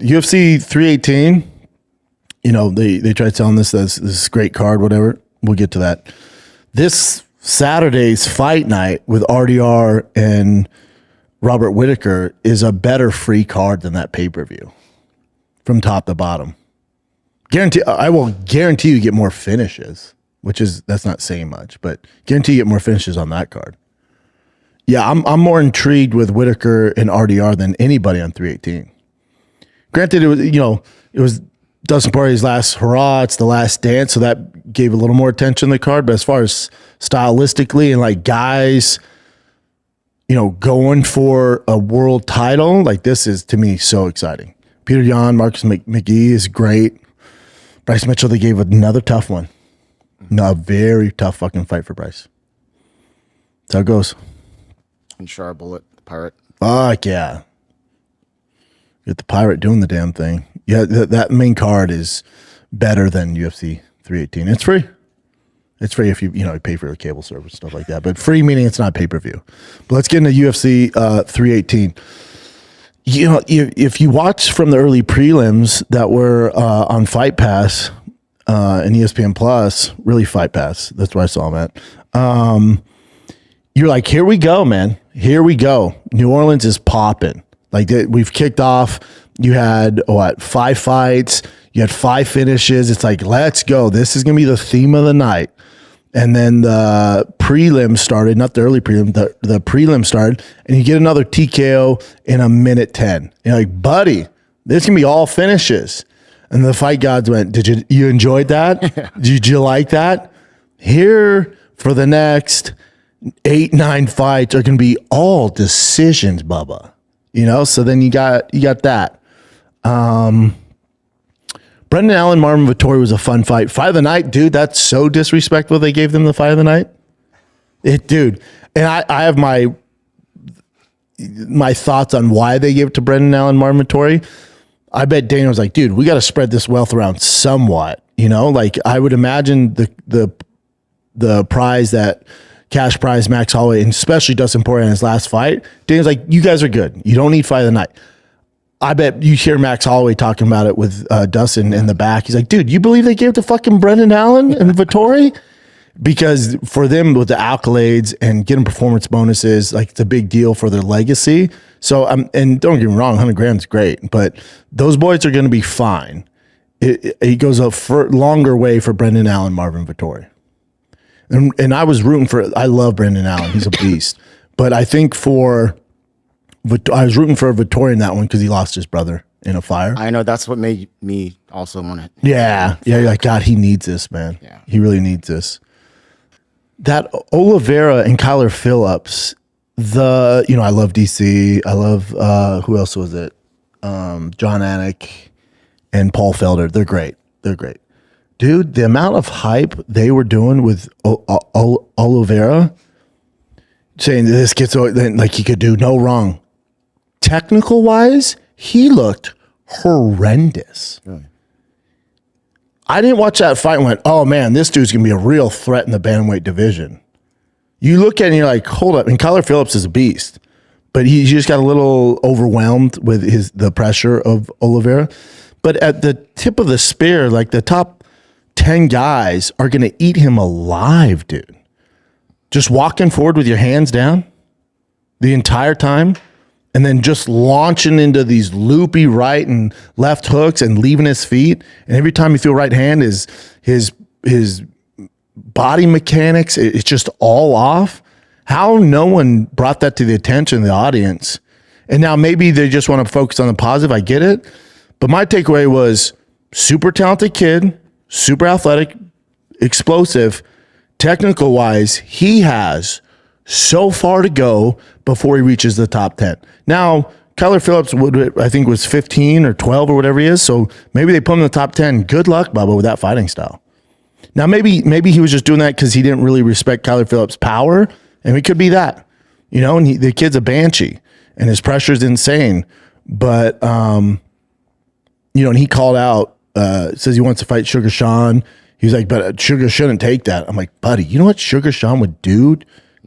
UFC 318, they tried selling this as this great card, whatever. We'll get to that. This Saturday's fight night with RDR and Robert Whittaker is a better free card than that pay-per-view from top to bottom. I will guarantee you get more finishes, that's not saying much, but guarantee you get more finishes on that card. Yeah, I'm more intrigued with Whittaker and RDR than anybody on 318. Granted, it was Dustin Poirier's last hurrah. It's the last dance, so that gave a little more attention to the card. But as far as stylistically and like guys, going for a world title, like this is to me so exciting. Peter Yan, Marcus McGee is great. Bryce Mitchell, they gave another tough one. A very tough fucking fight for Bryce. That's how it goes. And Schaub, Bullet, the Pirate. Fuck yeah. Get the Pirate doing the damn thing. Yeah, that main card is better than UFC 318. It's free. It's free if you pay for the cable service and stuff like that. But free meaning it's not pay-per-view. But let's get into UFC 318. If you watch from the early prelims that were on Fight Pass and ESPN Plus, really Fight Pass, that's where I saw them at. You're like, here we go, man. Here we go. New Orleans is popping. Like we've kicked off. You had 5 fights. You had 5 finishes. It's like, let's go. This is going to be the theme of the night. And then the prelim started, not the early prelim, the prelim started, and you get another TKO in a minute 10. You're like, buddy, this can be all finishes. And the fight gods went, did you enjoyed that? Did you like that? Here for the next 8-9 fights are going to be all decisions, Bubba. So then you got that. Brendan Allen, Marvin Vettori was a fun fight. Fight of the night, dude, that's so disrespectful they gave them the fight of the night. Dude, and I have my thoughts on why they gave it to Brendan Allen, Marvin Vettori. I bet Dana was like, dude, we got to spread this wealth around somewhat. Like I would imagine the prize that cash prize Max Holloway, and especially Dustin Poirier in his last fight, Dana's like, you guys are good. You don't need fight of the night. I bet you hear Max Holloway talking about it with Dustin in the back. He's like, dude, you believe they gave it to fucking Brendan Allen and Vettori? Because for them with the accolades and getting performance bonuses, like it's a big deal for their legacy. So, and don't get me wrong, 100 grand is great, but those boys are going to be fine. It goes a longer way for Brendan Allen, Marvin Vettori. And I was rooting for, I love Brendan Allen. He's a beast. But I think I was rooting for Vettori in that one because he lost his brother in a fire. I know, that's what made me also want it. Yeah. You're like, God, he needs this, man. Yeah. He really needs this. That Oliveira and Kyler Phillips, I love DC. I love, who else was it? John Anik and Paul Felder. They're great. Dude, the amount of hype they were doing with Oliveira, saying this gets like he could do no wrong. Technical wise, he looked horrendous. Really? I didn't watch that fight and went, oh man, this dude's gonna be a real threat in the bantamweight division. You look at it and you're like, hold up. And Kyler Phillips is a beast, but he just got a little overwhelmed with the pressure of Oliveira. But at the tip of the spear, like the top 10 guys are gonna eat him alive, dude. Just walking forward with your hands down the entire time and then just launching into these loopy right and left hooks and leaving his feet. And every time you feel right hand, his body mechanics, it's just all off. How no one brought that to the attention of the audience. And now maybe they just want to focus on the positive. I get it. But my takeaway was super talented kid, super athletic, explosive. Technical wise, he has so far to go before he reaches the top 10. Now, Kyler Phillips I think was 15 or 12 or whatever he is. So maybe they put him in the top 10. Good luck, Bubba, with that fighting style. Now, maybe he was just doing that because he didn't really respect Kyler Phillips' power. And it could be that, and the kid's a banshee and his pressure is insane. But, and he called out, says he wants to fight Sugar Sean. He was like, but Sugar shouldn't take that. I'm like, buddy, you know what Sugar Sean would do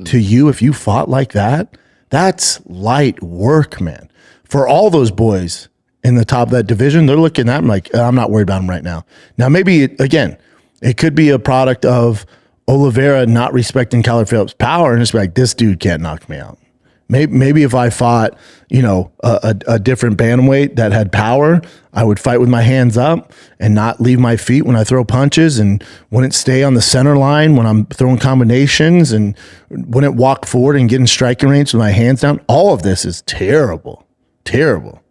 to you if you fought like that? That's light work, man. For all those boys in the top of that division, they're looking at him like, I'm not worried about him right now. Now, maybe, again, it could be a product of Oliveira not respecting Kyler Phillips' power and just be like, this dude can't knock me out. Maybe if I fought, a different bantamweight that had power, I would fight with my hands up and not leave my feet when I throw punches and wouldn't stay on the center line when I'm throwing combinations and wouldn't walk forward and get in striking range with my hands down. All of this is terrible, terrible.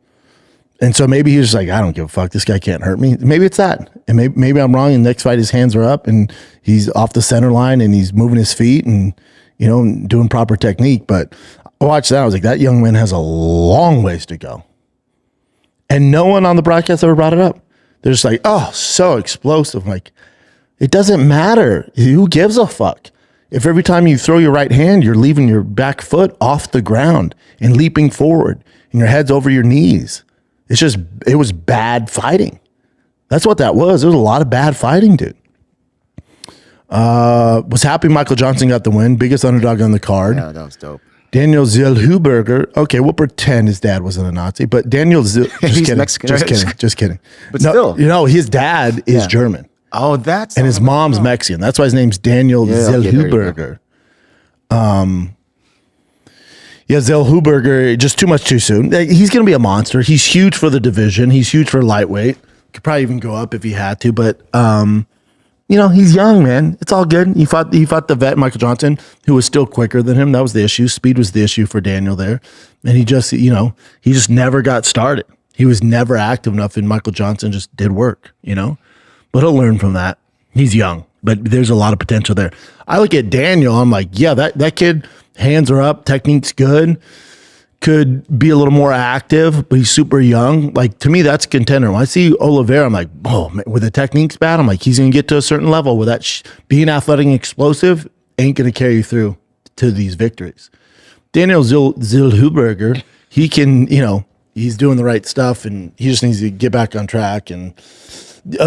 And so maybe he's just like, I don't give a fuck. This guy can't hurt me. Maybe it's that. And maybe I'm wrong. And the next fight, his hands are up and he's off the center line and he's moving his feet and, doing proper technique. But I watched that. I was like, that young man has a long ways to go. And no one on the broadcast ever brought it up. They're just like, oh, so explosive. I'm like, it doesn't matter. Who gives a fuck? If every time you throw your right hand, you're leaving your back foot off the ground and leaping forward and your head's over your knees. It was bad fighting. That's what that was. There was a lot of bad fighting, dude. Was happy Michael Johnson got the win. Biggest underdog on the card. Yeah, that was dope. Daniel Zellhuberger. Okay, we'll pretend his dad wasn't a Nazi, but Daniel just kidding. Mexican, just right? kidding. Just kidding. But still. His dad is German. Oh, that's and his mom's Mexican. That's why his name's Daniel Zellhuberger. Zellhuberger, just too much too soon. He's going to be a monster. He's huge for the division. He's huge for lightweight. Could probably even go up if he had to, but he's young, man. It's all good. He fought the vet Michael Johnson, who was still quicker than him. That was the issue. Speed was the issue for Daniel there, and he just never got started. He was never active enough, and Michael Johnson just did work, But he'll learn from that. He's young, but there's a lot of potential there. I look at Daniel. I'm like, yeah, that kid. Hands are up, technique's good, could be a little more active, but he's super young. Like, to me, that's a contender. When I see Oliveira, I'm like, oh, man, with the technique's bad, I'm like, he's going to get to a certain level where that being athletic and explosive ain't going to carry you through to these victories. Daniel Zellhuberger, he can, he's doing the right stuff, and he just needs to get back on track and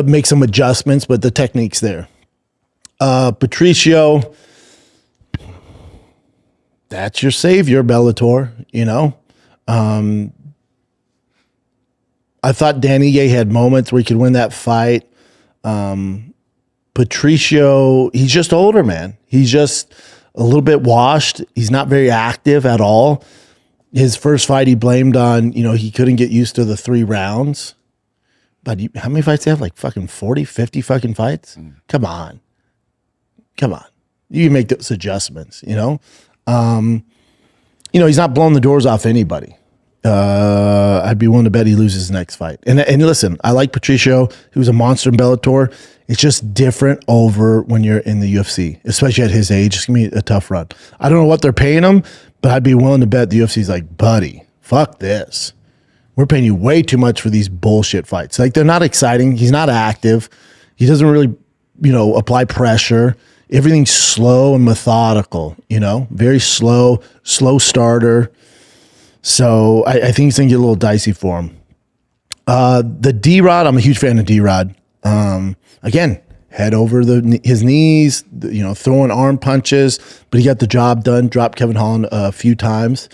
make some adjustments, but the technique's there. Patricio... That's your savior, Bellator, I thought Danny Gay had moments where he could win that fight. Patricio, he's just older, man. He's just a little bit washed. He's not very active at all. His first fight he blamed on, he couldn't get used to the 3 rounds. But how many fights do you have? Like fucking 40, 50 fucking fights? Come on. You can make those adjustments, he's not blowing the doors off anybody. I'd be willing to bet he loses the next fight. And listen, I like Patricio. He was a monster in Bellator. It's just different over when you're in the UFC, especially at his age. It's going to be a tough run. I don't know what they're paying him, but I'd be willing to bet the UFC's like, buddy, fuck this. We're paying you way too much for these bullshit fights. Like, they're not exciting. He's not active. He doesn't really, apply pressure. Everything's slow and methodical, very slow starter. So I think it's going to get a little dicey for him. The D-Rod, I'm a huge fan of D-Rod. Again, head over his knees, throwing arm punches, but he got the job done, dropped Kevin Holland a few times.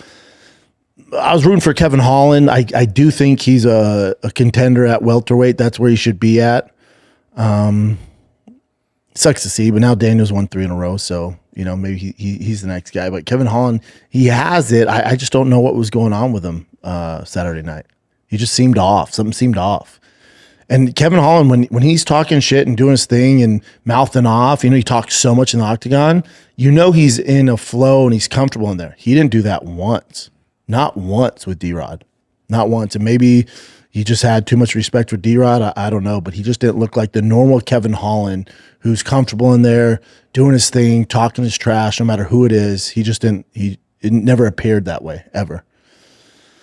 I was rooting for Kevin Holland. I do think he's a contender at welterweight. That's where he should be at. Sucks to see, but now Daniel's won 3 in a row, so maybe he's the next guy. But Kevin Holland, he has it. I just don't know what was going on with him Saturday night. He just seemed off. Something seemed off. And Kevin Holland, when he's talking shit and doing his thing and mouthing off, he talks so much in the octagon. He's in a flow and he's comfortable in there. He didn't do that once, not once with D-Rod, not once. And maybe he just had too much respect for D-Rod. I don't know, but he just didn't look like the normal Kevin Holland who's comfortable in there, doing his thing, talking his trash, no matter who it is. He just didn't, it never appeared that way, ever.